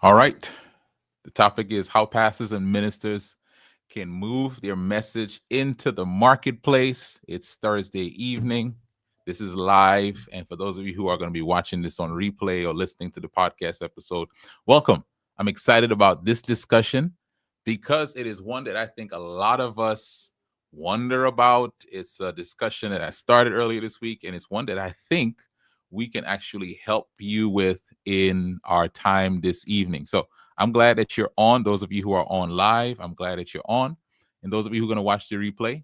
All right. The topic is how pastors and ministers can move their message into the marketplace. It's Thursday evening. This is live. And for those of you who are going to be watching this on replay or listening to the podcast episode, welcome. I'm excited about this discussion because it is one that I think a lot of us wonder about. It's a discussion that I started earlier this week, and it's one that I think we can actually help you with in our time this evening. So I'm glad that you're on. Those of you who are on live, I'm glad that you're on. And those of you who are going to watch the replay,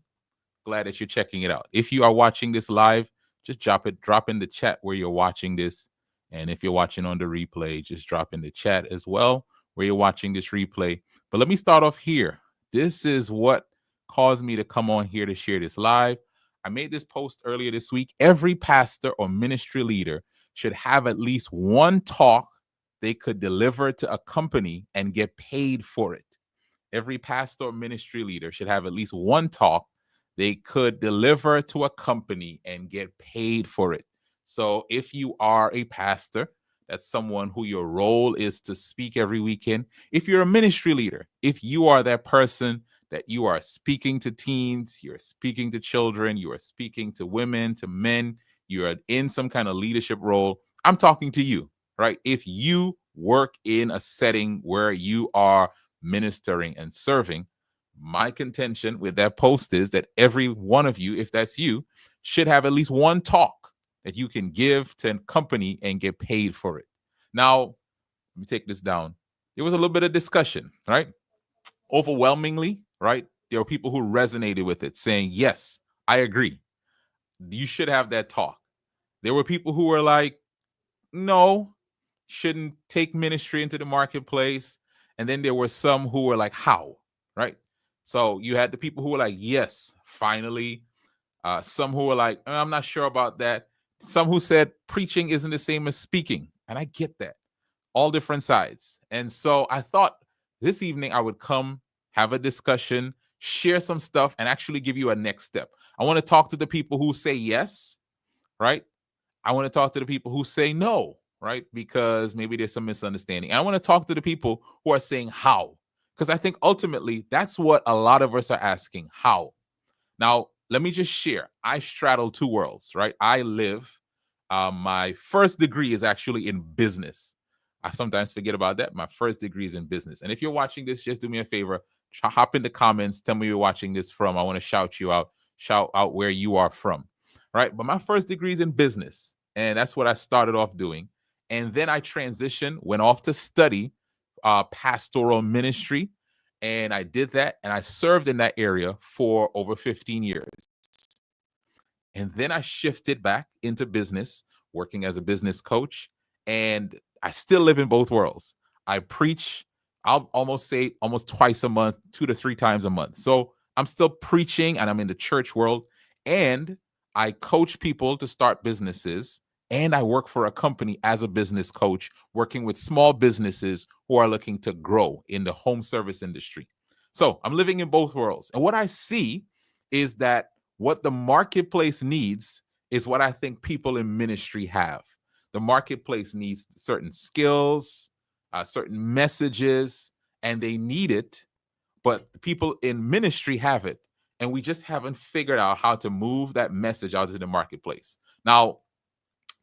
glad that you're checking it out. If you are watching this live, just drop in the chat where you're watching this. And if you're watching on the replay, just drop in the chat as well where you're watching this replay. But let me start off here. This is what caused me to come on here to share this live. I made this post earlier this week. Every pastor or ministry leader should have at least one talk they could deliver to a company and get paid for it. Every pastor or ministry leader should have at least one talk they could deliver to a company and get paid for it. So if you are a pastor, that's someone who your role is to speak every weekend. If you're a ministry leader, if you are that person that you are speaking to teens, you're speaking to children, you are speaking to women, to men, you're in some kind of leadership role, I'm talking to you, right? If you work in a setting where you are ministering and serving, my contention with that post is that every one of you, if that's you, should have at least one talk that you can give to a company and get paid for it. Now, let me take this down. There was a little bit of discussion, right? Overwhelmingly, right? There were people who resonated with it saying, yes, I agree. You should have that talk. There were people who were like, no, shouldn't take ministry into the marketplace. And then there were some who were like, how? Right? So you had the people who were like, yes, finally. Some who were like, I'm not sure about that. Some who said preaching isn't the same as speaking. And I get that. All different sides. And so I thought this evening I would come, have a discussion, share some stuff, and actually give you a next step. I want to talk to the people who say yes, right? I want to talk to the people who say no, right? Because maybe there's some misunderstanding. I want to talk to the people who are saying how, because I think ultimately that's what a lot of us are asking, how. Now, let me just share. I straddle two worlds, right? I live, my first degree is actually in business. I sometimes forget about that. My first degree is in business. And if you're watching this, just do me a favor, hop in the comments, tell me you're watching this from. I want to shout you out, shout out where you are from, right? But my first degree is in business, and that's what I started off doing. And then I transitioned, went off to study pastoral ministry, and I did that, and I served in that area for over 15 years. And then I shifted back into business, working as a business coach, and I still live in both worlds. I preach, I'll almost say almost twice a month, 2 to 3 times a month. So I'm still preaching, and I'm in the church world, and I coach people to start businesses, and I work for a company as a business coach, working with small businesses who are looking to grow in the home service industry. So I'm living in both worlds. And what I see is that what the marketplace needs is what I think people in ministry have. The marketplace needs certain skills, certain messages, and they need it, but the people in ministry have it. And we just haven't figured out how to move that message out to the marketplace. Now,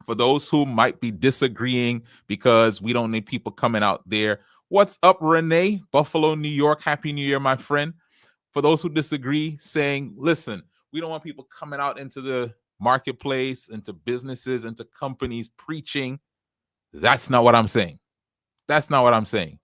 for those who might be disagreeing because we don't need people coming out there, what's up, Renee? Buffalo, New York. Happy New Year, my friend. For those who disagree, saying, listen, we don't want people coming out into the marketplace, into businesses, into companies preaching. That's not what I'm saying. That's not what I'm saying.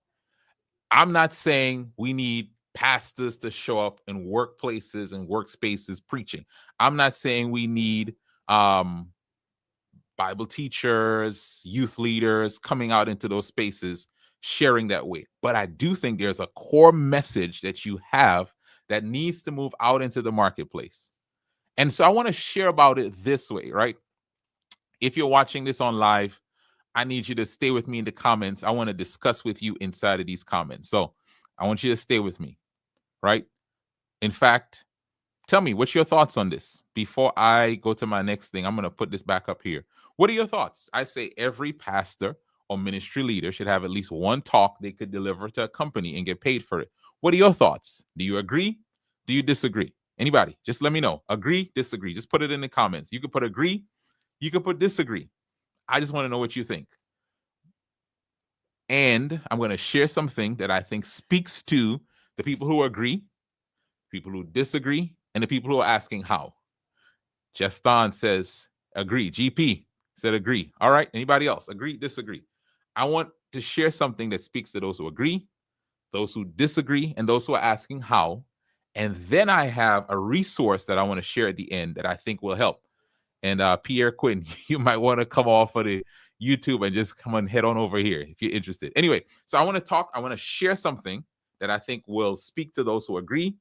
I'm not saying we need pastors to show up in workplaces and workspaces preaching. I'm not saying we need Bible teachers, youth leaders coming out into those spaces sharing that way. But I do think there's a core message that you have that needs to move out into the marketplace. And so I want to share about it this way, right? If you're watching this on live, I need you to stay with me in the comments. I want to discuss with you inside of these comments. So I want you to stay with me, right? In fact, tell me, what's your thoughts on this? Before I go to my next thing, I'm going to put this back up here. What are your thoughts? I say every pastor or ministry leader should have at least one talk they could deliver to a company and get paid for it. What are your thoughts? Do you agree? Do you disagree? Anybody, just let me know. Agree, disagree. Just put it in the comments. You could put agree, you could put disagree. I just want to know what you think. And I'm going to share something that I think speaks to the people who agree, people who disagree, and the people who are asking how. Justin says agree. GP said agree. All right. Anybody else? Agree, disagree. I want to share something that speaks to those who agree, those who disagree, and those who are asking how. And then I have a resource that I want to share at the end that I think will help. And Pierre Quinn, you might want to come off of the YouTube and just come and head on over here if you're interested. Anyway, so I want to share something that I think will speak to those who agree,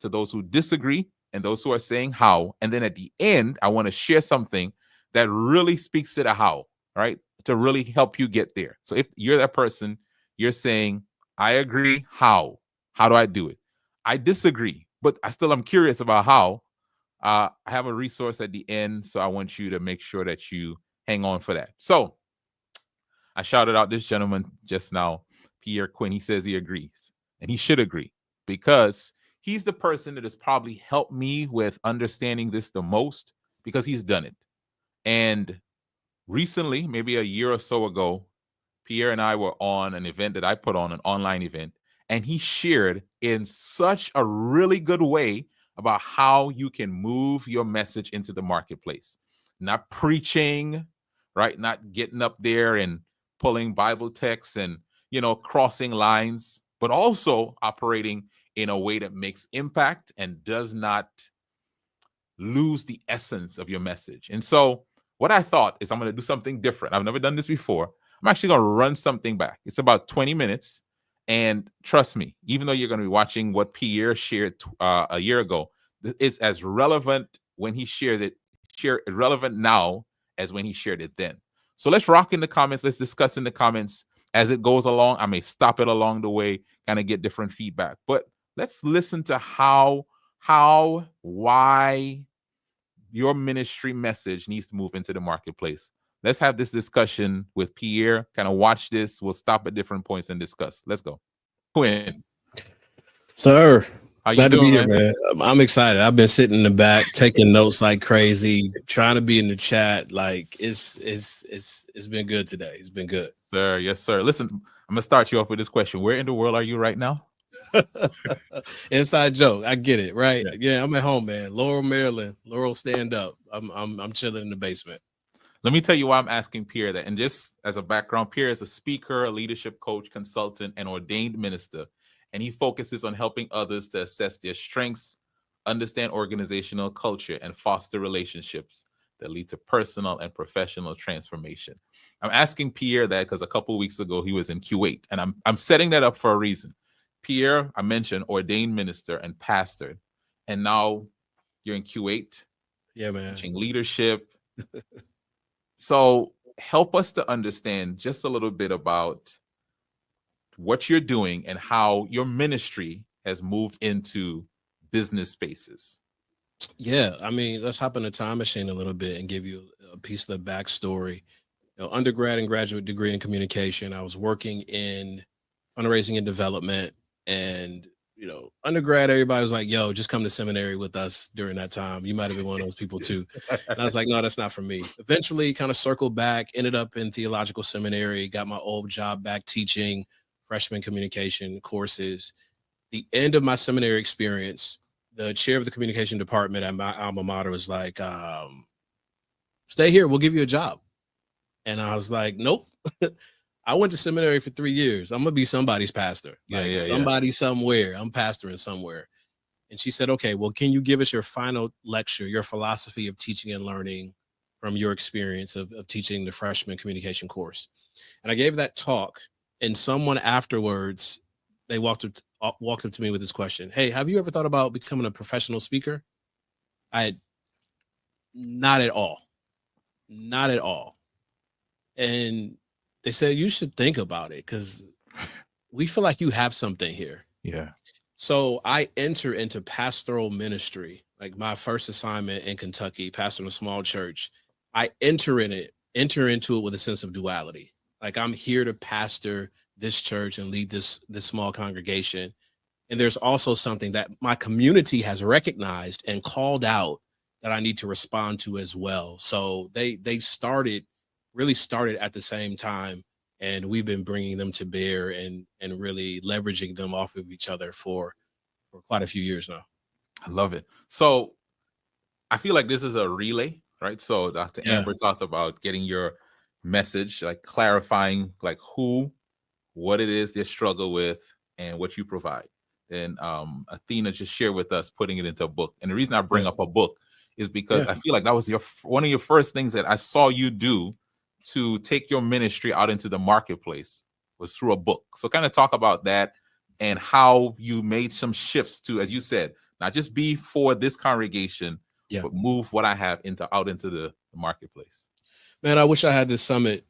to those who disagree, and those who are saying how. And then at the end, I want to share something that really speaks to the how, right? To really help you get there. So if you're that person, you're saying, I agree, how? How do I do it? I disagree, but I'm curious about how. I have a resource at the end, so I want you to make sure that you hang on for that. So I shouted out this gentleman just now, Pierre Quinn. He says he agrees, and he should agree, because he's the person that has probably helped me with understanding this the most, because he's done it. And recently, maybe a year or so ago, Pierre and I were on an event that I put on, an online event, and he shared in such a really good way about how you can move your message into the marketplace. Not preaching, right? Not getting up there and pulling Bible texts and, crossing lines, but also operating in a way that makes impact and does not lose the essence of your message. And so what I thought is I'm going to do something different. I've never done this before. I'm actually going to run something back. It's about 20 minutes. And trust me, even though you're going to be watching what Pierre shared a year ago, it's as relevant when he shared it, relevant now as when he shared it then. So let's rock in the comments. Let's discuss in the comments as it goes along. I may stop it along the way, kind of get different feedback. But let's listen to why your ministry message needs to move into the marketplace. Let's have this discussion with Pierre. Kind of watch this. We'll stop at different points and discuss. Let's go. Quinn. Sir, how you glad doing, to be here, man? I'm excited. I've been sitting in the back taking notes like crazy, trying to be in the chat. Like it's been good today. It's been good. Sir, yes, sir. Listen, I'm gonna start you off with this question. Where in the world are you right now? Inside joke. I get it, right? Yeah, I'm at home, man. Laurel, Maryland. Laurel, stand up. I'm chilling in the basement. Let me tell you why I'm asking Pierre that. And just as a background, Pierre is a speaker, a leadership coach, consultant, and ordained minister. And he focuses on helping others to assess their strengths, understand organizational culture, and foster relationships that lead to personal and professional transformation. I'm asking Pierre that because a couple of weeks ago he was in Kuwait, and I'm setting that up for a reason. Pierre, I mentioned, ordained minister and pastor, and now you're in Kuwait. Yeah, man. Teaching leadership. So help us to understand just a little bit about what you're doing and how your ministry has moved into business spaces. Yeah, I mean, let's hop in the time machine a little bit and give you a piece of the backstory. Undergrad and graduate degree in communication. I was working in fundraising and development, and undergrad, everybody was like, yo, just come to seminary with us during that time. You might have been one of those people too. And I was like, no, that's not for me. Eventually kind of circled back, ended up in theological seminary, got my old job back teaching freshman communication courses. The end of my seminary experience, the chair of the communication department at my alma mater was like, stay here, we'll give you a job. And I was like, nope. I went to seminary for 3 years. I'm going to be somebody's pastor. Somebody somewhere. I'm pastoring somewhere. And she said, okay, well, can you give us your final lecture, your philosophy of teaching and learning from your experience of teaching the freshman communication course? And I gave that talk, and someone afterwards, they walked up to me with this question. Hey, have you ever thought about becoming a professional speaker? Not at all. Not at all. And they said, you should think about it because we feel like you have something here. Yeah. So I enter into pastoral ministry, like my first assignment in Kentucky, pastoring a small church. I enter into it with a sense of duality. Like, I'm here to pastor this church and lead this small congregation. And there's also something that my community has recognized and called out that I need to respond to as well. So they really started at the same time, and we've been bringing them to bear and really leveraging them off of each other for quite a few years now. I love it. So I feel like this is a relay, right? So Dr. Yeah. Amber talked about getting your message, like clarifying like who, what it is they struggle with, and what you provide. And Athena just shared with us putting it into a book. And the reason I bring up a book is because I feel like that was one of your first things that I saw you do to take your ministry out into the marketplace was through a book. So kind of talk about that and how you made some shifts to, as you said, not just be for this congregation, but move what I have out into the marketplace. Man, I wish I had this summit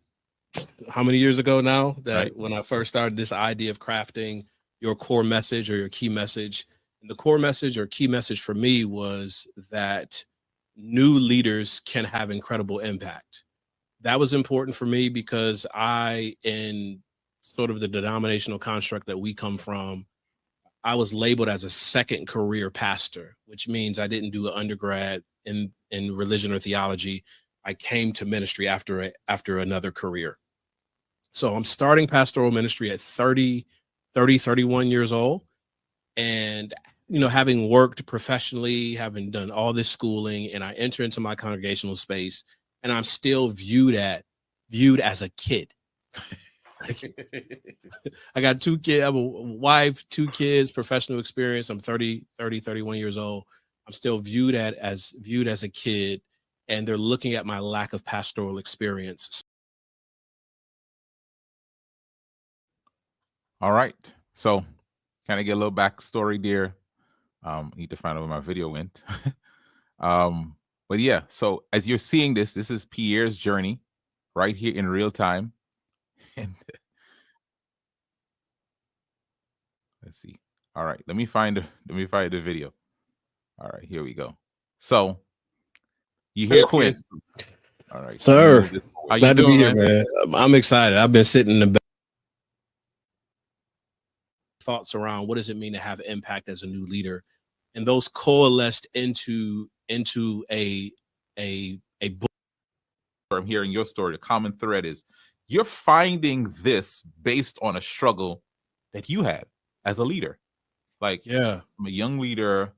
how many years ago now, that when I first started this idea of crafting your core message or your key message. And the core message or key message for me was that new leaders can have incredible impact. That was important for me because in sort of the denominational construct that we come from, I was labeled as a second career pastor, which means I didn't do an undergrad in religion or theology. I came to ministry after another career. So I'm starting pastoral ministry at 31 years old. And, having worked professionally, having done all this schooling, and I enter into my congregational space, and I'm still viewed as a kid. I got 2 kids, I have a wife, 2 kids, professional experience. I'm 31 years old. I'm still viewed as a kid, and they're looking at my lack of pastoral experience. All right. So kind of get a little backstory there. Need to find out where my video went. But yeah, so as you're seeing this is Pierre's journey right here in real time. And let's see. All right, let me find the video. All right, here we go. So you hear Quinn. All right, sir. How Glad you doing, to be here, man? I'm excited. I've been sitting in the back. Thoughts around what does it mean to have impact as a new leader, and those coalesced into a book. I'm hearing your story. The common thread is you're finding this based on a struggle that you had as a leader. Like, I'm a young leader,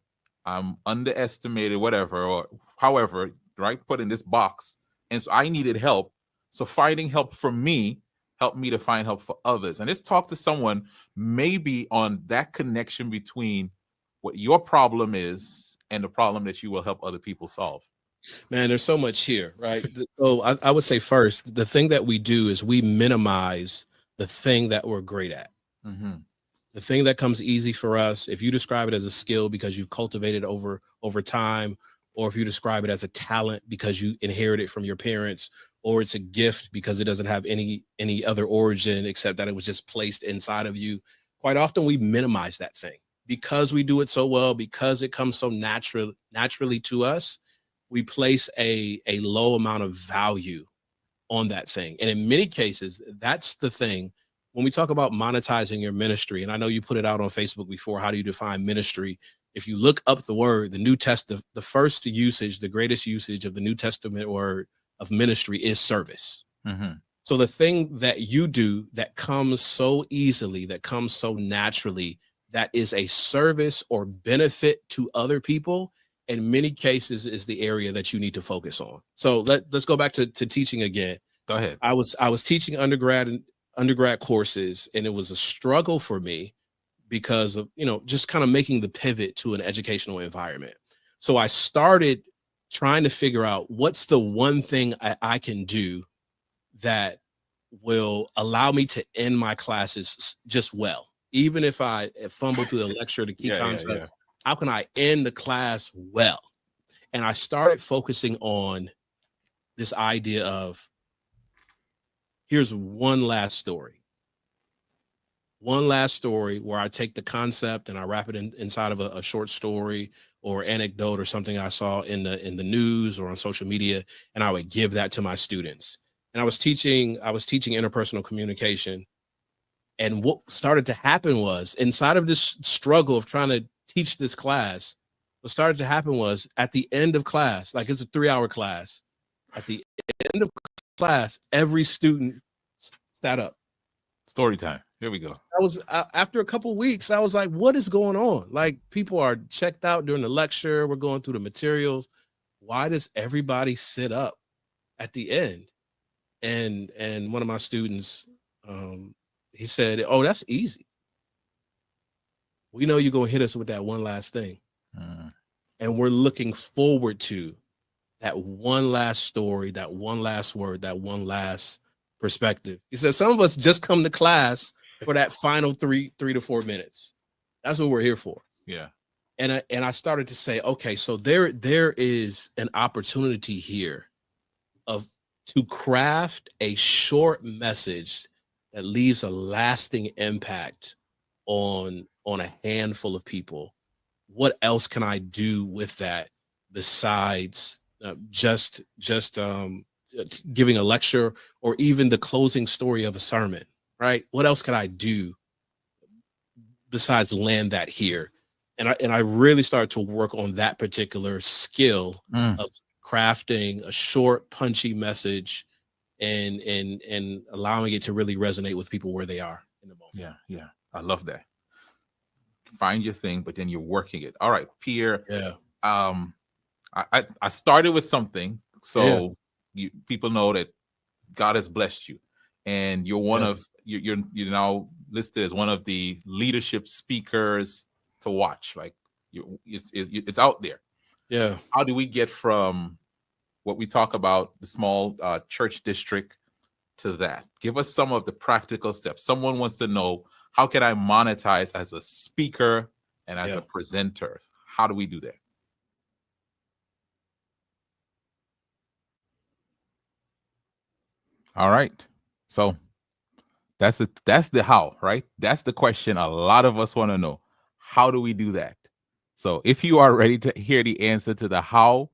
I'm underestimated, whatever, or however, right? Put in this box. And so I needed help. So finding help for me helped me to find help for others. And let's talk to someone maybe on that connection between what your problem is and the problem that you will help other people solve. Man, there's so much here, right? So I would say first, the thing that we do is we minimize the thing that we're great at. Mm-hmm. The thing that comes easy for us, if you describe it as a skill because you've cultivated over time, or if you describe it as a talent because you inherit it from your parents, or it's a gift because it doesn't have any other origin except that it was just placed inside of you. Quite often we minimize that thing because we do it so well, because it comes so naturally to us. We place a low amount of value on that thing. And in many cases, that's the thing. When we talk about monetizing your ministry, and I know you put it out on Facebook before, how do you define ministry? If you look up the word, the New Testament, the first usage, the greatest usage of the New Testament word of ministry is service. Mm-hmm. So the thing that you do that comes so easily, that comes so naturally, that is a service or benefit to other people, in many cases is the area that you need to focus on. So let's go back to teaching again. Go ahead. I was teaching undergrad courses, and it was a struggle for me because of, just kind of making the pivot to an educational environment. So I started trying to figure out what's the one thing I can do that will allow me to end my classes just well. Even if I fumble through the lecture, the key concepts, how can I end the class well? And I started focusing on this idea of, here's one last story where I take the concept and I wrap it inside of a short story or anecdote or something I saw in the news or on social media, and I would give that to my students. and I was teaching interpersonal communication. And what started to happen was, inside of this struggle of trying to teach this class, what started to happen was, at the end of class, like it's a 3-hour class, at the end of class, every student sat up. Story time. Here we go. I was after a couple of weeks, I was like, what is going on? Like, people are checked out during the lecture. We're going through the materials. Why does everybody sit up at the end? And one of my students, he said, oh, that's easy. We know you're going to hit us with that one last thing. And we're looking forward to that one last story, that one last word, that one last perspective. He said, some of us just come to class for that final 3 to 4 minutes. That's what we're here for. Yeah. And I started to say, okay, so there is an opportunity here to craft a short message that leaves a lasting impact on a handful of people. What else can I do with that besides just giving a lecture or even the closing story of a sermon, right? What else can I do besides land that here? And I really started to work on that particular skill of crafting a short, punchy message and allowing it to really resonate with people where they are in the moment. Yeah. I love that. Find your thing, but then you're working it. All right, Pierre. Yeah. I started with something, so people know that God has blessed you, and you're one of you're now listed as one of the leadership speakers to watch. Like, it's out there. Yeah. How do we get from what we talk about, the small church district, to that? Give us some of the practical steps. Someone wants to know, how can I monetize as a speaker and as a presenter? How do we do that? All right. So that's the how, right? That's the question a lot of us want to know. How do we do that? So if you are ready to hear the answer to the how,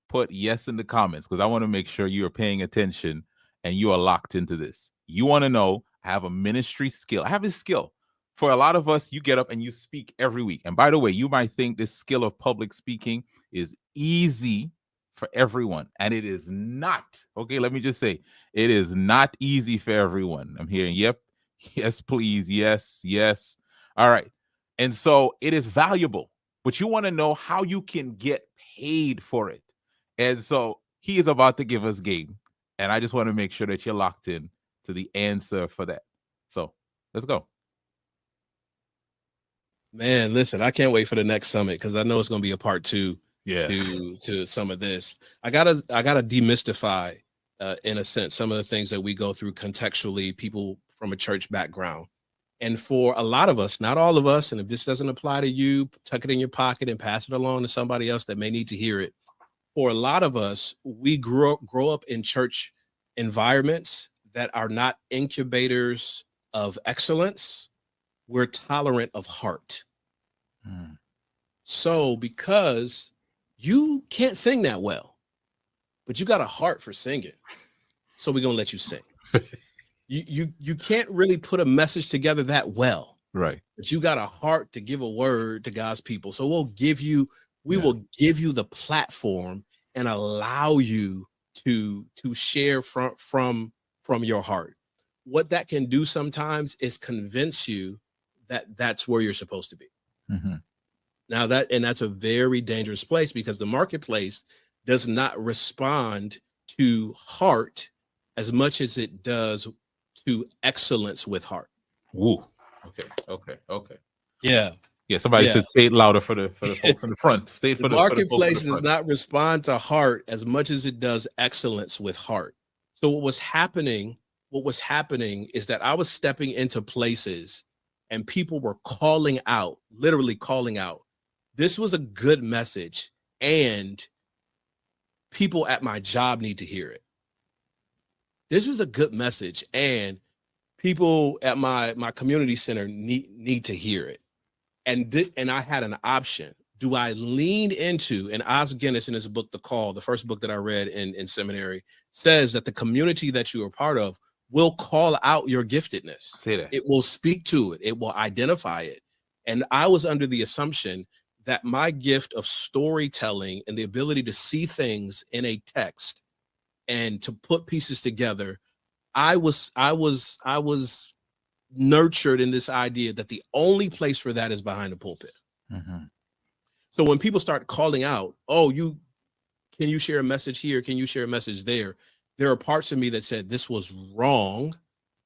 put yes in the comments, because I want to make sure you are paying attention and you are locked into this. You want to know, I have a ministry skill. I have a skill. For a lot of us, you get up and you speak every week. And by the way, you might think this skill of public speaking is easy for everyone, and it is not. Okay, let me just say, it is not easy for everyone. I'm hearing, yep, yes, please, yes. All right. And so it is valuable, but you want to know how you can get paid for it. And so he is about to give us game. And I just want to make sure that you're locked in to the answer for that. So let's go. Man, listen, I can't wait for the next summit, because I know it's going to be a part 2 to some of this. I gotta demystify, in a sense, some of the things that we go through contextually, people from a church background. And for a lot of us, not all of us, and if this doesn't apply to you, tuck it in your pocket and pass it along to somebody else that may need to hear it. For a lot of us, we grow up in church environments that are not incubators of excellence. We're tolerant of heart. So because you can't sing that well, but you got a heart for singing, so we're gonna let you sing. You can't really put a message together that well, right? But you got a heart to give a word to God's people, so we will give you the platform and allow you to share from your heart. What that can do sometimes is convince you that that's where you're supposed to be. Now that's a very dangerous place, because the marketplace does not respond to heart as much as it does to excellence with heart. Ooh. Okay. Yeah. Somebody said say it louder for the folks in the front. Say it for the marketplace does not respond to heart as much as it does excellence with heart. So what was happening is that I was stepping into places and people were calling out, literally calling out, this was a good message and people at my job need to hear it. This is a good message and people at my community center need to hear it. And I had an option. do I lean into, and Os Guinness in his book, The Call, the first book that I read in seminary, says that the community that you are part of will call out your giftedness. Say that. It will speak to it. It will identify it. And I was under the assumption that my gift of storytelling and the ability to see things in a text and to put pieces together, I was nurtured in this idea that the only place for that is behind the pulpit. Mm-hmm. So when people start calling out, oh, can you share a message here? Can you share a message there? There are parts of me that said this was wrong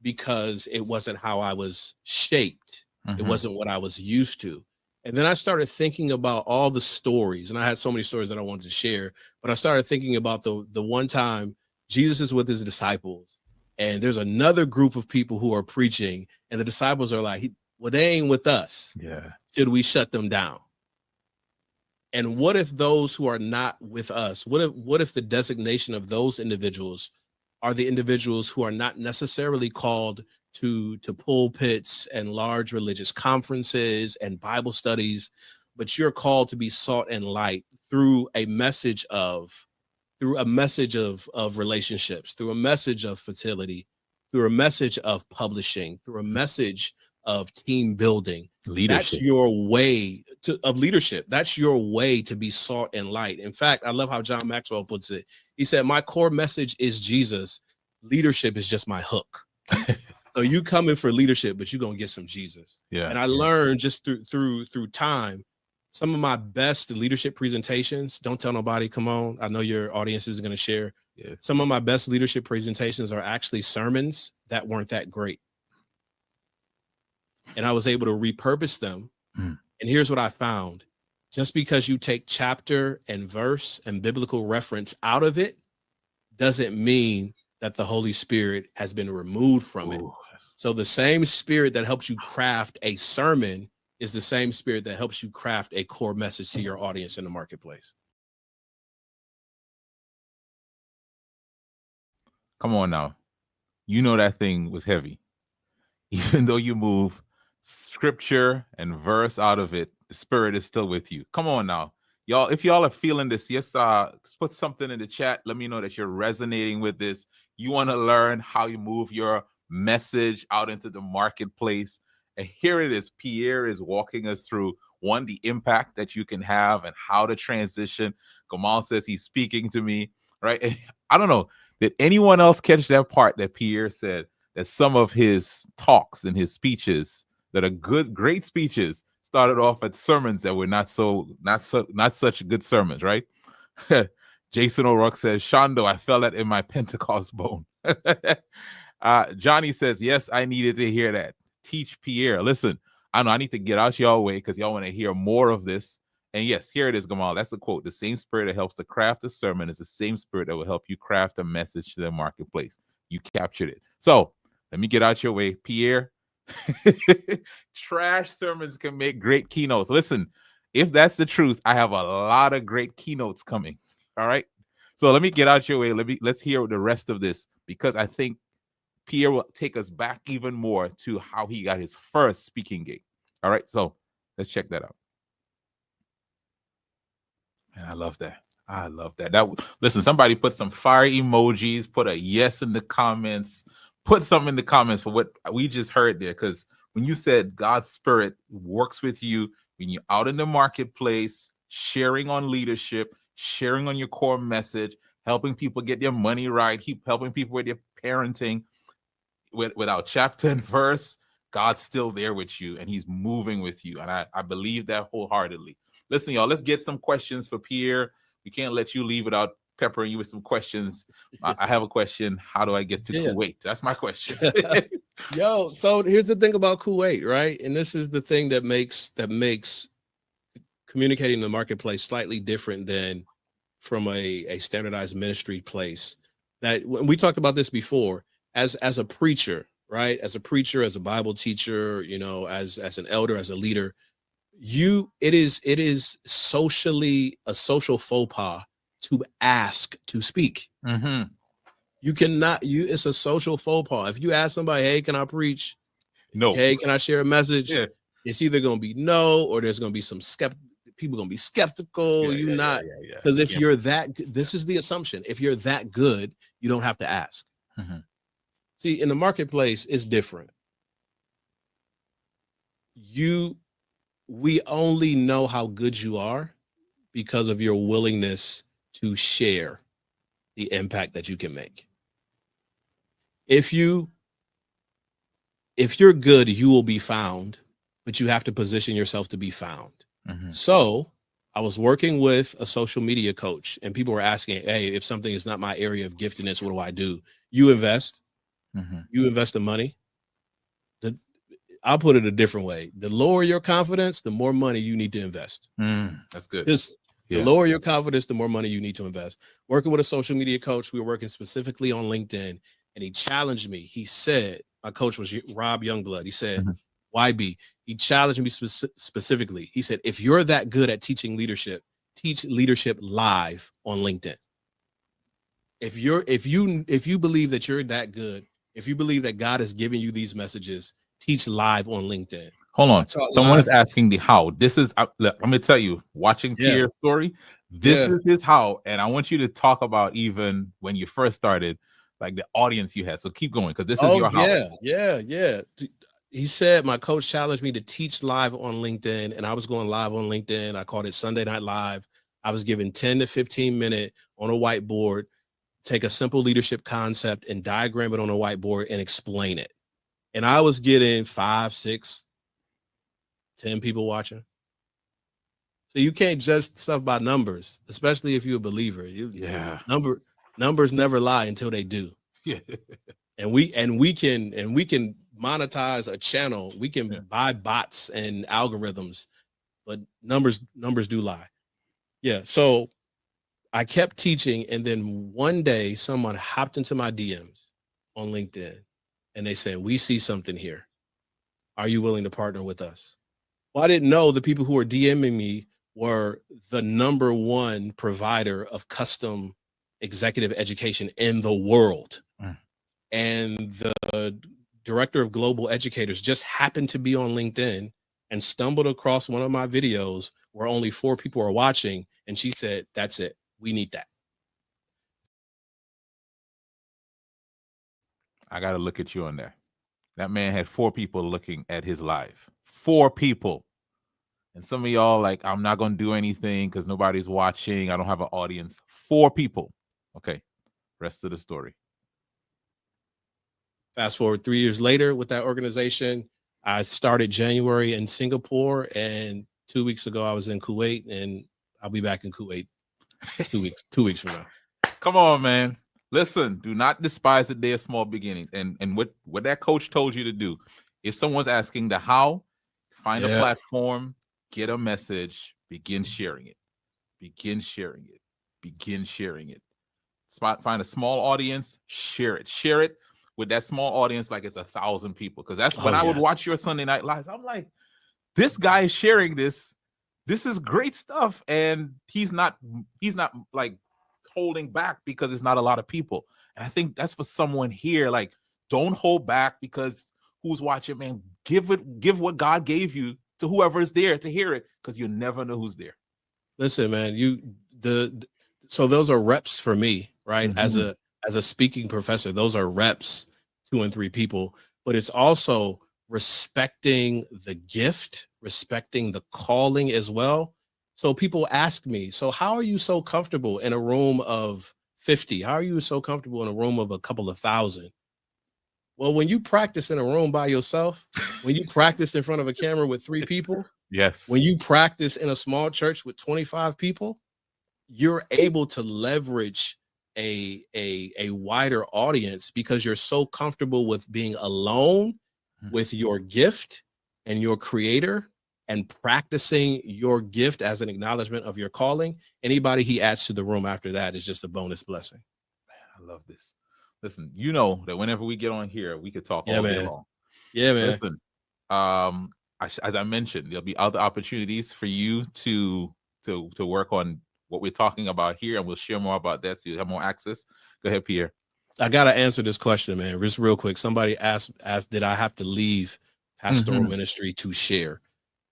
because it wasn't how I was shaped. Mm-hmm. It wasn't what I was used to. And then I started thinking about all the stories, and I had so many stories that I wanted to share, but I started thinking about the one time Jesus is with his disciples, and there's another group of people who are preaching, and the disciples are like, well, they ain't with us. Yeah. Till we shut them down. And what if those who are not with us, what if the designation of those individuals are the individuals who are not necessarily called to pulpits and large religious conferences and Bible studies, but you're called to be salt and light through a message of relationships, through a message of fertility, through a message of publishing, through a message of team building. Leadership. That's your way of leadership. That's your way to be salt and light. In fact, I love how John Maxwell puts it. He said, my core message is Jesus. Leadership is just my hook. So you come in for leadership, but you're going to get some Jesus. Yeah. And I learned just through time, some of my best leadership presentations, don't tell nobody, Kymone, I know your audience is going to share. Yeah. Some of my best leadership presentations are actually sermons that weren't that great. And I was able to repurpose them. And here's what I found. Just because you take chapter and verse and biblical reference out of it doesn't mean that the Holy Spirit has been removed from it. So the same spirit that helps you craft a sermon is the same spirit that helps you craft a core message to your audience in the marketplace. Come on now. You know that thing was heavy. Even though you move scripture and verse out of it, the spirit is still with you. Come on now. Y'all, if y'all are feeling this, yes, put something in the chat. Let me know that you're resonating with this. You want to learn how you move your message out into the marketplace. And here it is. Pierre is walking us through, one, the impact that you can have and how to transition. Kymone says he's speaking to me, right? And I don't know. Did anyone else catch that part that Pierre said, that some of his talks and his speeches that are great speeches started off at sermons that were not such good sermons, right? Jason O'Rourke says, Shondo, I felt that in my Pentecost bone. Johnny says, yes, I needed to hear that. Teach Pierre. Listen, I know I need to get out y'all way because y'all want to hear more of this. And yes, here it is, Gamal. That's the quote. The same spirit that helps to craft a sermon is the same spirit that will help you craft a message to the marketplace. You captured it. So let me get out your way. Pierre, trash sermons can make great keynotes. Listen, if that's the truth, I have a lot of great keynotes coming. All right. So let me get out your way. Let's hear the rest of this, because I think Pierre will take us back even more to how he got his first speaking gig. All right. So let's check that out. And I love that. I love that. Listen, somebody put some fire emojis, put a yes in the comments, put something in the comments for what we just heard there. Because when you said God's spirit works with you when you're out in the marketplace, sharing on leadership, sharing on your core message, helping people get their money right, keep helping people with their parenting, without chapter and verse, God's still there with you and he's moving with you. And I believe that wholeheartedly. Listen, y'all, let's get some questions for Pierre. We can't let you leave without peppering you with some questions. I have a question. How do I get to Kuwait? That's my question. Yo, so here's the thing about Kuwait, right? And this is the thing that makes communicating in the marketplace slightly different than from a standardized ministry place. That when we talked about this before, as a preacher, right? As a preacher, as a Bible teacher, you know, as an elder, as a leader, it is socially a social faux pas to ask to speak. Mm-hmm. You cannot, it's a social faux pas. If you ask somebody, hey, can I preach? No. Hey, can I share a message? Yeah. It's either going to be no, or there's going to be some people gonna be skeptical. Because if you're that, this is the assumption. If you're that good, you don't have to ask. Mm-hmm. See, in the marketplace, it's different. We only know how good you are because of your willingness to share the impact that you can make. If you're good, you will be found, but you have to position yourself to be found. Mm-hmm. So I was working with a social media coach, and people were asking, hey, if something is not my area of giftedness, what do I do? You invest. Mm-hmm. You invest the money. I'll put it a different way. The lower your confidence, the more money you need to invest. That's good. The lower your confidence, the more money you need to invest. Working with a social media coach, we were working specifically on LinkedIn, and he challenged me. He said, my coach was Rob Youngblood. He said, YB, he challenged me specifically. He said, if you're that good at teaching leadership, teach leadership live on LinkedIn. If you believe that you're that good, if you believe that God has given you these messages, teach live on LinkedIn. Hold on. Someone is asking the how. This is, I'm going to tell you, watching Pierre's story, this is his how. And I want you to talk about even when you first started, like the audience you had. So keep going, because this is your how. Yeah. He said, my coach challenged me to teach live on LinkedIn, and I was going live on LinkedIn. I called it Sunday Night Live. I was given 10 to 15 minutes on a whiteboard, take a simple leadership concept and diagram it on a whiteboard and explain it. And I was getting 5, 6, 10 people watching. So you can't judge stuff by numbers, especially if you're a believer. Numbers never lie until they do. Yeah. And we can monetize a channel. We can buy bots and algorithms, but numbers do lie. Yeah. So I kept teaching, and then one day someone hopped into my DMs on LinkedIn, and they said, we see something here. Are you willing to partner with us? Well, I didn't know the people who were DMing me were the number one provider of custom executive education in the world. And the director of global educators just happened to be on LinkedIn and stumbled across one of my videos where only 4 people are watching. And she said, that's it. We need that. I got to look at you on there. That man had 4 people looking at his live. 4 people. And some of y'all like, I'm not going to do anything because nobody's watching. I don't have an audience. 4 people. Okay. Rest of the story. Fast forward 3 years later with that organization, I started January in Singapore, and 2 weeks ago I was in Kuwait, and I'll be back in Kuwait 2 weeks. 2 weeks from now. Come on, man. Listen, do not despise the day of small beginnings. And what that coach told you to do. If someone's asking the how, find a platform, get a message, begin sharing it. Begin sharing it. Begin sharing it. Find a small audience, share it. Share it with that small audience like it's 1,000 people. Because that's when I would watch your Sunday Night Lives. I'm like, this guy is sharing this. This is great stuff. And he's not like holding back because it's not a lot of people. And I think that's for someone here. Like, don't hold back because who's watching, man. Give what God gave you to whoever is there to hear it, because you never know who's there. Listen, man, so those are reps for me, right? As a speaking professor, those are reps, 2 and 3 people, but it's also respecting the gift, respecting the calling as well. So people ask me, so how are you so comfortable in a room of 50? How are you so comfortable in a room of a couple of thousand? Well, when you practice in a room by yourself, when you practice in front of a camera with 3 people, when you practice in a small church with 25 people, you're able to leverage a wider audience because you're so comfortable with being alone with your gift and your creator and practicing your gift as an acknowledgement of your calling. Anybody he adds to the room after that is just a bonus blessing. Man, I love this. Listen, you know that whenever we get on here, we could talk all day long. Yeah, man. Listen, as I mentioned, there'll be other opportunities for you to work on what we're talking about here, and we'll share more about that so you have more access. Go ahead, Pierre. I gotta answer this question, man, just real quick. Somebody asked, did I have to leave pastoral ministry to share?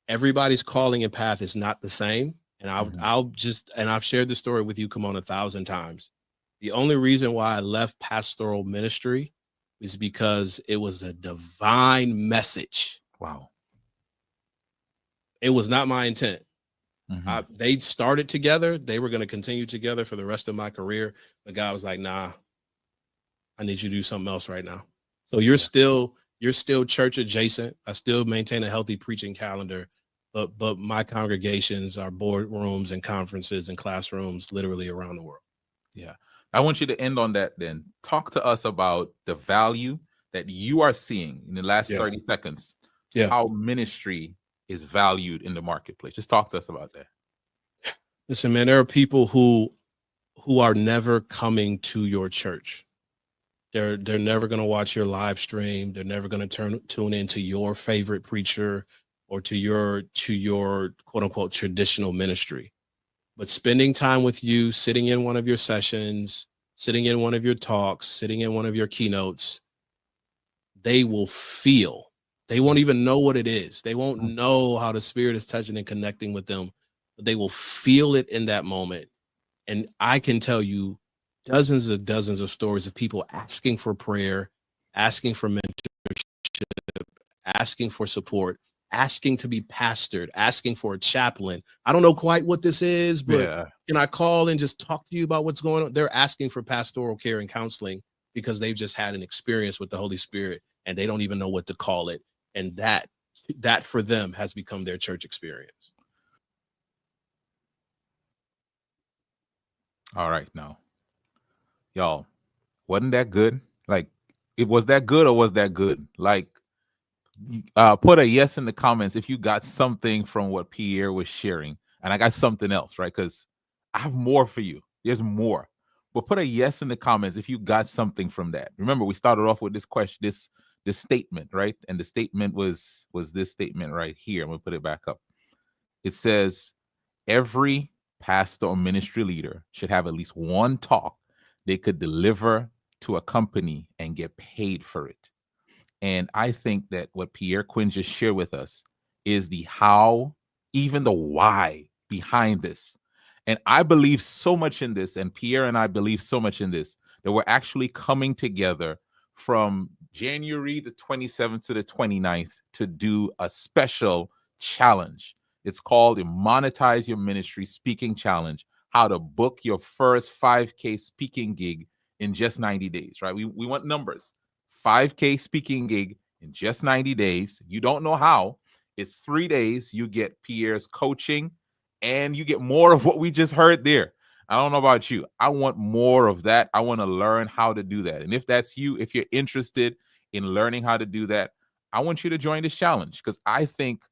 Everybody's calling and path is not the same. And Mhm. I've shared this story with you, Kymone, 1,000 times. The only reason why I left pastoral ministry is because it was a divine message. Wow. It was not my intent. Mhm. They started together. They were going to continue together for the rest of my career. The guy was like, nah, I need you to do something else right now. So you're still church adjacent. I still maintain a healthy preaching calendar, but my congregations are boardrooms and conferences and classrooms literally around the world. Yeah. I want you to end on that then. Talk to us about the value that you are seeing in the last 30 seconds. Yeah. How ministry is valued in the marketplace. Just talk to us about that. Listen, man, there are people who are never coming to your church. They're never going to watch your live stream. They're never going to tune into your favorite preacher or to your quote unquote traditional ministry. But spending time with you, sitting in one of your sessions, sitting in one of your talks, sitting in one of your keynotes, they will feel. They won't even know what it is. They won't know how the Spirit is touching and connecting with them, but they will feel it in that moment. And I can tell you dozens of stories of people asking for prayer, asking for mentorship, asking for support, asking to be pastored, asking for a chaplain. I don't know quite what this is, but can I call and just talk to you about what's going on? They're asking for pastoral care and counseling because they've just had an experience with the Holy Spirit and they don't even know what to call it. And that for them has become their church experience. All right, now, y'all, wasn't that good? Like, it was that good or was that good? Like, put a yes in the comments if you got something from what Pierre was sharing. And I got something else, right? Because I have more for you. There's more. But put a yes in the comments if you got something from that. Remember, we started off with this question, this statement, right? And the statement was this statement right here. I'm gonna put it back up. It says, every pastor or ministry leader should have at least one talk they could deliver to a company and get paid for it. And I think that what Pierre Quinn just shared with us is the how, even the why behind this. And I believe so much in this, and Pierre and I believe so much in this, that we're actually coming together from January the 27th to the 29th to do a special challenge. It's called the Monetize Your Ministry Speaking Challenge, how to book your first 5K speaking gig in just 90 days, right? We want numbers. 5K speaking gig in just 90 days. You don't know how. It's 3 days. You get Pierre's coaching and you get more of what we just heard there. I don't know about you. I want more of that. I want to learn how to do that. And if that's you, if you're interested in learning how to do that, I want you to join this challenge because I think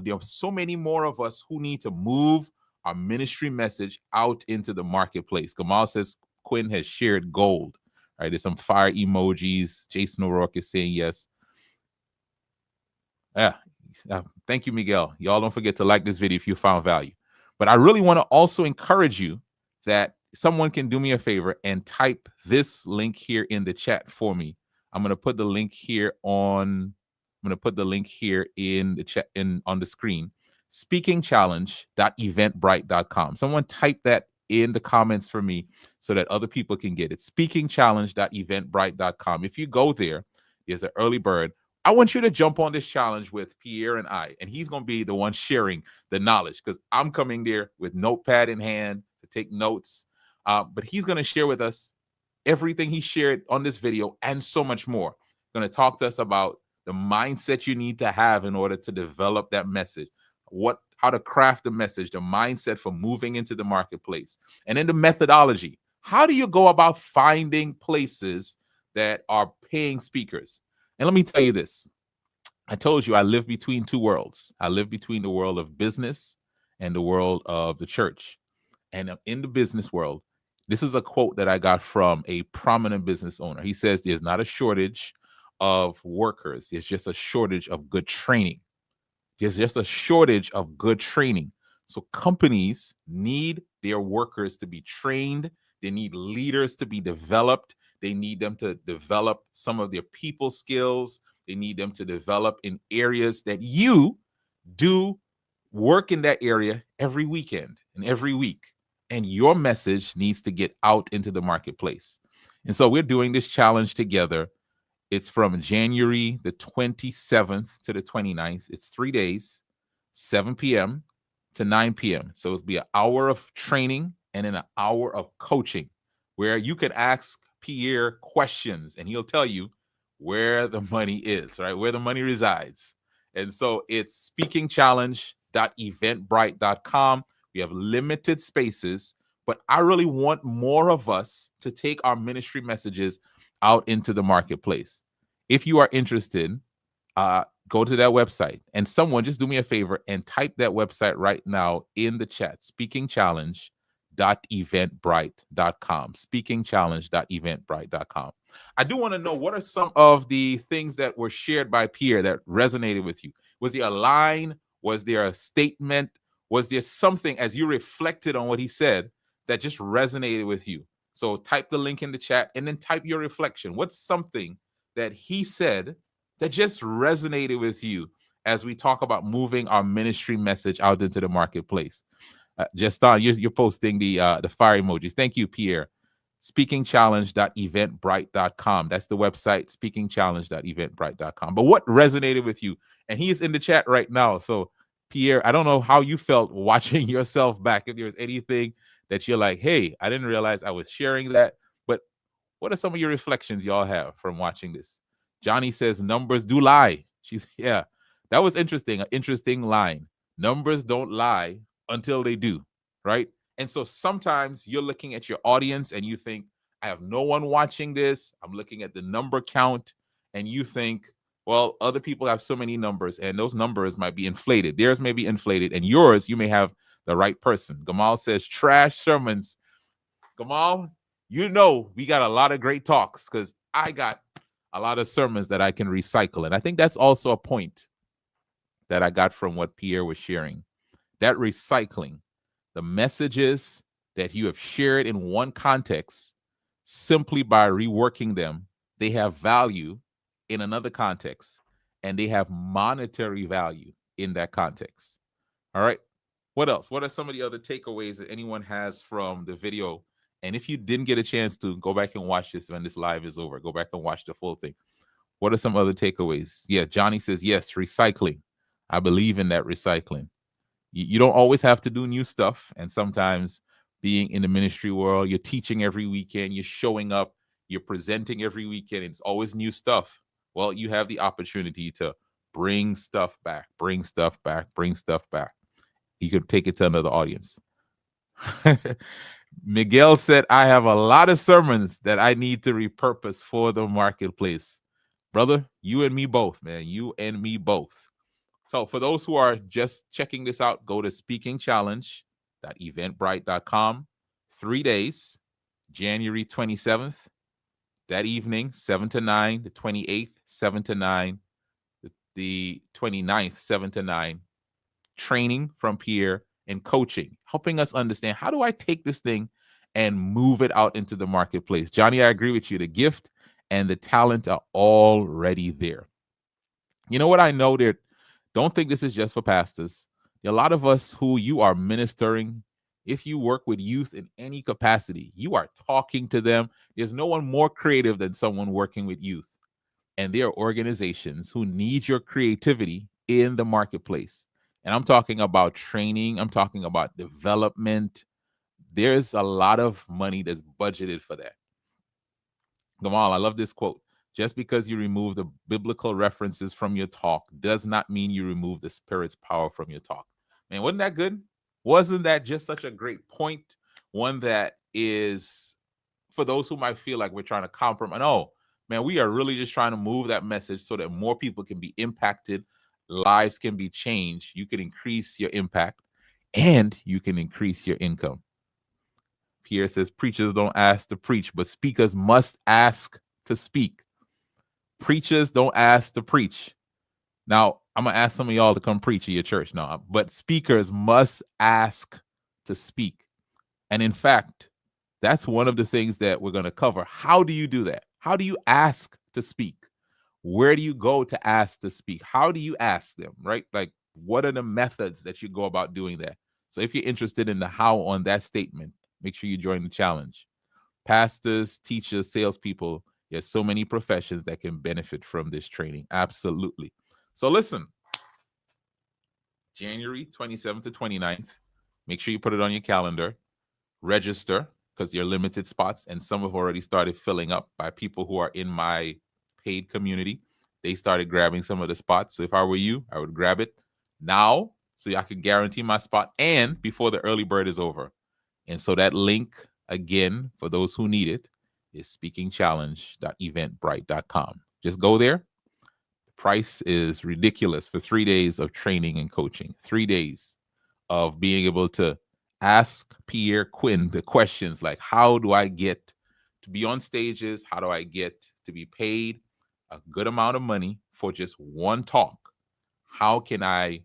there are so many more of us who need to move our ministry message out into the marketplace. Gamal says Quinn has shared gold. All right, there's some fire emojis. Jason O'Rourke is saying yes. Yeah. Thank you, Miguel. Y'all don't forget to like this video if you found value. But I really want to also encourage you that someone can do me a favor and type this link here in the chat for me. I'm going to put the link here on. I'm going to put the link here in the chat on the screen. Speakingchallenge.eventbrite.com. Someone type that in the comments for me so that other people can get it. Speakingchallenge.eventbrite.com. If you go there, there's an early bird. I want you to jump on this challenge with Pierre and I, and he's going to be the one sharing the knowledge because I'm coming there with notepad in hand to take notes. But he's going to share with us everything he shared on this video and so much more. Going to talk to us about the mindset you need to have in order to develop that message, how to craft the message, the mindset for moving into the marketplace, and then the methodology. How do you go about finding places that are paying speakers? And let me tell you this. I told you I live between two worlds. I live between the world of business and the world of the church. And in the business world, this is a quote that I got from a prominent business owner. He says, there's not a shortage of workers. It's just a shortage of good training. There's just a shortage of good training. So companies need their workers to be trained. They need leaders to be developed. They need them to develop some of their people skills. They need them to develop in areas that you do work in that area every weekend and every week. And your message needs to get out into the marketplace. And so we're doing this challenge together. It's from January the 27th to the 29th. It's 3 days, 7 p.m. to 9 p.m. So it'll be an hour of training and then an hour of coaching where you can ask Pierre questions and he'll tell you where the money is, right? Where the money resides. And so it's speakingchallenge.eventbrite.com. We have limited spaces, but I really want more of us to take our ministry messages out into the marketplace. If you are interested, go to that website, and someone just do me a favor and type that website right now in the chat: speakingchallenge.eventbrite.com. speakingchallenge.eventbrite.com. I do want to know, what are some of the things that were shared by Pierre that resonated with you? Was there a line? Was there a statement? Was there something as you reflected on what he said that just resonated with you? So type the link in the chat and then type your reflection. What's something that he said that just resonated with you as we talk about moving our ministry message out into the marketplace? Justin, you're posting the fire emojis. Thank you, Pierre. Speakingchallenge.eventbrite.com. That's the website, speakingchallenge.eventbrite.com. But what resonated with you? And he is in the chat right now. So, Pierre, I don't know how you felt watching yourself back. If there was anything that you're like, hey, I didn't realize I was sharing that. But what are some of your reflections y'all have from watching this? Johnny says numbers do lie. Yeah, that was interesting. An interesting line. Numbers don't lie until they do, right? And so sometimes you're looking at your audience and you think, I have no one watching this. I'm looking at the number count and you think, well, other people have so many numbers and those numbers might be inflated. Theirs may be inflated and yours, you may have the right person. Gamal says trash sermons. Gamal, you know, we got a lot of great talks because I got a lot of sermons that I can recycle. And I think that's also a point that I got from what Pierre was sharing. That recycling, the messages that you have shared in one context, simply by reworking them, they have value in another context and they have monetary value in that context. All right. What else? What are some of the other takeaways that anyone has from the video? And if you didn't get a chance to, go back and watch this when this live is over. Go back and watch the full thing. What are some other takeaways? Yeah, Johnny says, yes, recycling. I believe in that recycling. You don't always have to do new stuff. And sometimes being in the ministry world, you're teaching every weekend, you're showing up, you're presenting every weekend, and it's always new stuff. Well, you have the opportunity to bring stuff back, bring stuff back, bring stuff back. You could take it to another audience. Miguel said, I have a lot of sermons that I need to repurpose for the marketplace. Brother, you and me both, man. You and me both. So for those who are just checking this out, go to speakingchallenge.eventbrite.com. 3 days, January 27th, that evening, 7 to 9, the 28th, 7 to 9, the 29th, 7 to 9. Training from Pierre and coaching, helping us understand, how do I take this thing and move it out into the marketplace? Johnny, I agree with you. The gift and the talent are already there. You know what I know? That don't think this is just for pastors. A lot of us who you are ministering, if you work with youth in any capacity, you are talking to them. There's no one more creative than someone working with youth. And there are organizations who need your creativity in the marketplace. And I'm talking about training. I'm talking about development. There's a lot of money that's budgeted for that. Gamal, I love this quote. Just because you remove the biblical references from your talk does not mean you remove the Spirit's power from your talk. Man, wasn't that good? Wasn't that just such a great point? One that is, for those who might feel like we're trying to compromise. No, man, we are really just trying to move that message so that more people can be impacted, lives can be changed. You can increase your impact and you can increase your income. Pierre says, preachers don't ask to preach, but speakers must ask to speak. Preachers don't ask to preach. Now, I'm going to ask some of y'all to come preach at your church now, but speakers must ask to speak. And in fact, that's one of the things that we're going to cover. How do you do that? How do you ask to speak? Where do you go to ask to speak? How do you ask them, right? Like, What are the methods that you go about doing that? So if you're interested in the how on that statement, make sure you join the challenge. Pastors, teachers, salespeople, there's so many professions that can benefit from this training. Absolutely. So listen, January 27th to 29th, make sure you put it on your calendar. Register, because there are limited spots, and some have already started filling up by people who are in my paid community. They started grabbing some of the spots. So if I were you, I would grab it now so I could guarantee my spot and before the early bird is over. And so that link, again, for those who need it, is speakingchallenge.eventbrite.com. Just go there. The price is ridiculous for 3 days of training and coaching, 3 days of being able to ask Pierre Quinn the questions like, how do I get to be on stages? How do I get to be paid a good amount of money for just one talk? How can I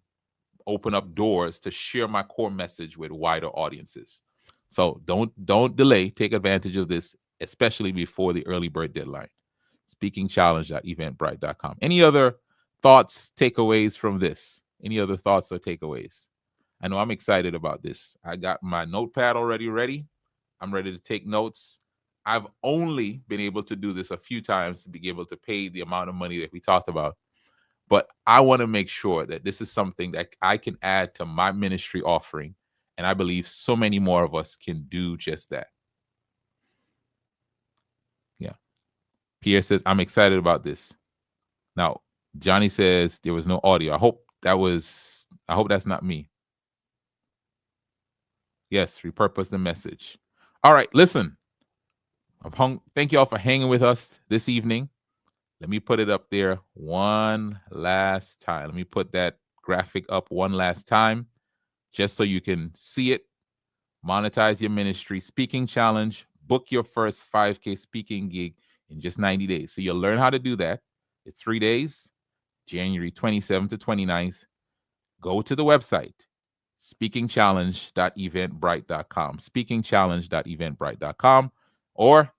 open up doors to share my core message with wider audiences? So don't delay. Take advantage of this, especially before the early bird deadline. Speakingchallenge.eventbrite.com. Any other thoughts, takeaways from this? Any other thoughts or takeaways? I know I'm excited about this. I got my notepad already ready. I'm ready to take notes. I've only been able to do this a few times to be able to pay the amount of money that we talked about. But I want to make sure that this is something that I can add to my ministry offering. And I believe so many more of us can do just that. Yeah. Pierre says, I'm excited about this. Now, Johnny says there was no audio. I hope that's not me. Yes, repurpose the message. All right, listen. Thank you all for hanging with us this evening. Let me put it up there one last time. Let me put that graphic up one last time, just so you can see it. Monetize Your Ministry Speaking Challenge. Book your first 5K speaking gig in just 90 days. So you'll learn how to do that. It's 3 days, January 27th to 29th. Go to the website, speakingchallenge.eventbrite.com, speakingchallenge.eventbrite.com, or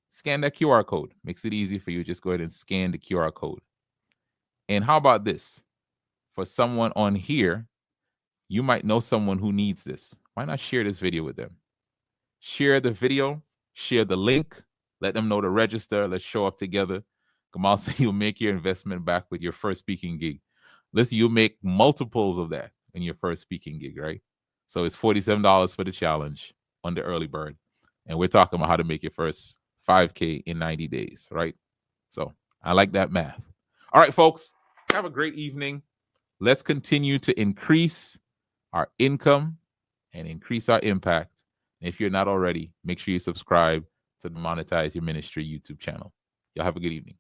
scan that QR code. Makes it easy for you. Just go ahead and scan the QR code. And how about this? For someone on here, you might know someone who needs this. Why not share this video with them? Share the video, share the link, let them know to register. Let's show up together. Kamal said you'll make your investment back with your first speaking gig. Listen, you'll make multiples of that in your first speaking gig, right? So it's $47 for the challenge on the early bird. And we're talking about how to make your first 5K in 90 days, right? So I like that math. All right, folks, have a great evening. Let's continue to increase our income and increase our impact. And if you're not already, make sure you subscribe to the Monetize Your Ministry YouTube channel. Y'all have a good evening.